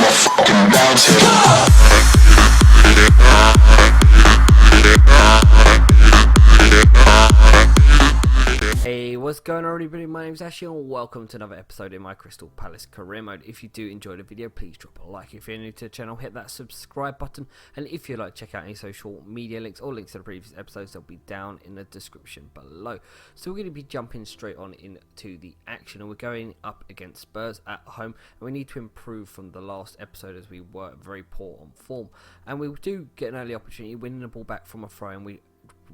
fucking bounce it. Hey, what's going on everybody? My name's Ashley and welcome to another episode in my Crystal Palace career mode. If you do enjoy the video, please drop a like. If you're new to the channel, hit that subscribe button. And if you'd like to check out any social media links or links to the previous episodes, they'll be down in the description below. So we're going to be jumping straight on into the action, and we're going up against Spurs at home. And we need to improve from the last episode as we were very poor on form. And we do get an early opportunity, winning the ball back from a throw, and we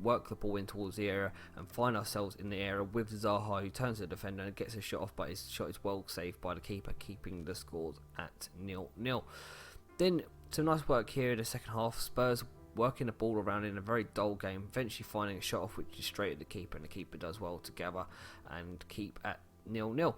work the ball in towards the area and find ourselves in the area with Zaha, who turns to the defender and gets a shot off, but his shot is well saved by the keeper, keeping the scores at 0-0. Then some nice work here in the second half. Spurs working the ball around in a very dull game, eventually finding a shot off which is straight at the keeper, and the keeper does well to gather and keep at 0-0.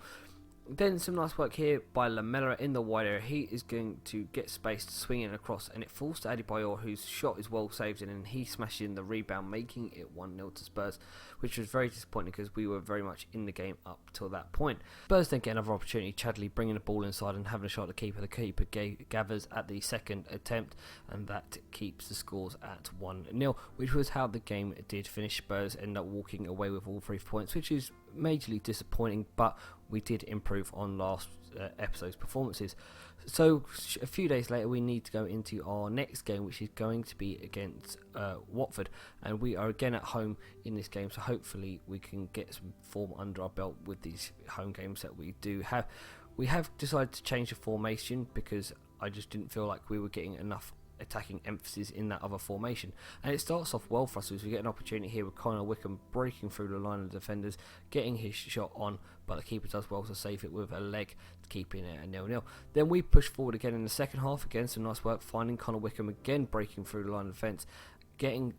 Then some nice work here by Lamela in the wide area. He is going to get space to swing it across, and it falls to Adebayor, whose shot is well saved, and he smashes in the rebound, making it 1-0 to Spurs, which was very disappointing because we were very much in the game up till that point. Spurs then get another opportunity, Chadley bringing the ball inside and having a shot at the keeper. The keeper gathers at the second attempt, and that keeps the scores at 1-0, which was how the game did finish. Spurs end up walking away with all 3 points, which is majorly disappointing, but we did improve on last episode's performances. So a few days later we need to go into our next game, which is going to be against Watford, and we are again at home in this game, so hopefully we can get some form under our belt with these home games that we do have. We have decided to change the formation because I just didn't feel like we were getting enough attacking emphasis in that other formation, and it starts off well for us as we get an opportunity here with Connor Wickham breaking through the line of defenders, getting his shot on, but the keeper does well to save it with a leg, keeping it at 0-0. Then we push forward again in the second half, again some nice work, finding Connor Wickham again breaking through the line of defence, getting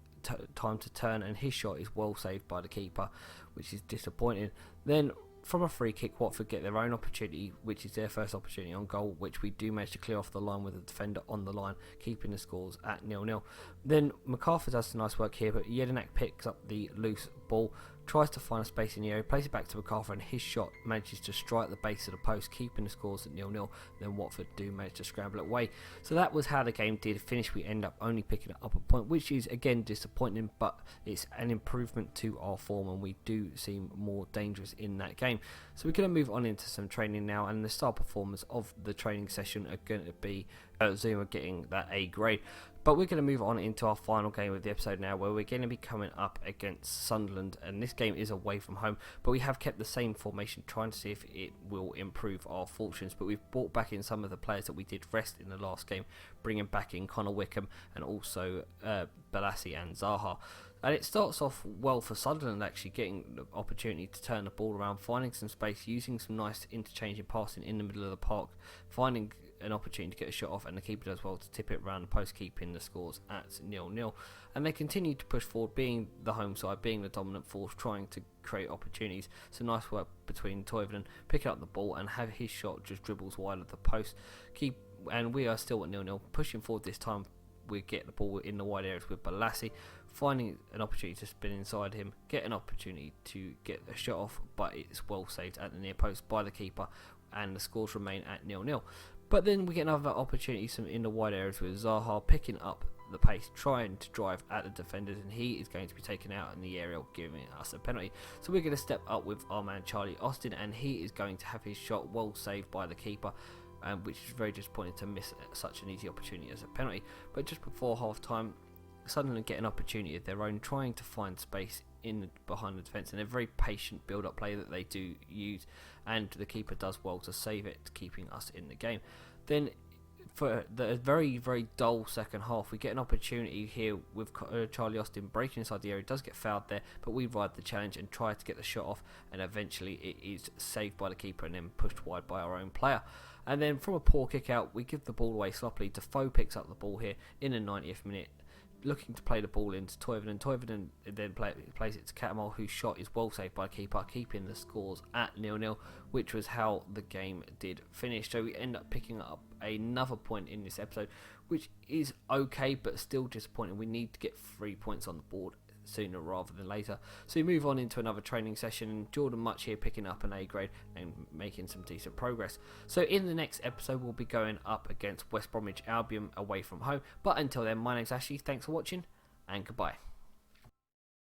time to turn, and his shot is well saved by the keeper, which is disappointing. Then from a free kick, Watford get their own opportunity, which is their first opportunity on goal, which we do manage to clear off the line with the defender on the line, keeping the scores at 0-0. Then MacArthur does some nice work here, but Jedinak picks up the loose ball, tries to find a space in the area, plays it back to MacArthur, and his shot manages to strike the base of the post, keeping the scores at 0-0. Then Watford do manage to scramble it away. So that was how the game did finish. We end up only picking up a point, which is again disappointing, but it's an improvement to our form, and we do seem more dangerous in that game. So we're going to move on into some training now, and the star performers of the training session are going to be Zuma getting that A grade. But we're going to move on into our final game of the episode now, where we're going to be coming up against Sunderland, and this game is away from home, but we have kept the same formation, trying to see if it will improve our fortunes. But we've brought back in some of the players that we did rest in the last game, bringing back in Connor Wickham and also Balassi and Zaha. And it starts off well for Sunderland, actually getting the opportunity to turn the ball around, finding some space, using some nice interchanging passing in the middle of the park, finding an opportunity to get a shot off, and the keeper does well to tip it around the post, keeping the scores at 0-0. And they continue to push forward, being the home side, being the dominant force, trying to create opportunities. So nice work between Toivonen, picking up the ball and have his shot just dribbles wide of the post. And we are still at 0-0, pushing forward this time. We get the ball in the wide areas with Balassi, finding an opportunity to spin inside him, get an opportunity to get a shot off, but it's well saved at the near post by the keeper, and the scores remain at 0-0. But then we get another opportunity in the wide areas with Zaha picking up the pace, trying to drive at the defenders, and he is going to be taken out in the area, giving us a penalty. So we're going to step up with our man Charlie Austin, and he is going to have his shot well saved by the keeper, which is very disappointing to miss such an easy opportunity as a penalty. But just before half time, Sunderland get an opportunity of their own, trying to find space behind the defence, and a very patient build-up play that they do use, and the keeper does well to save it, keeping us in the game. Then for the very, very dull second half, we get an opportunity here with Charlie Austin breaking inside the area. It does get fouled there, but we ride the challenge and try to get the shot off, and eventually it is saved by the keeper and then pushed wide by our own player. And then from a poor kick out, we give the ball away sloppily. Defoe picks up the ball here in the 90th minute, looking to play the ball into Toivonen. Toivonen then plays it to Catamol, whose shot is well saved by the keeper, keeping the scores at 0-0, which was how the game did finish. So we end up picking up another point in this episode, which is okay, but still disappointing. We need to get 3 points on the board sooner rather than later. So we move on into another training session, and Jordan Much here picking up an A grade and making some decent progress. So in the next episode we'll be going up against West Bromwich Albion away from home, but until then, my name's Ashley, thanks for watching and goodbye.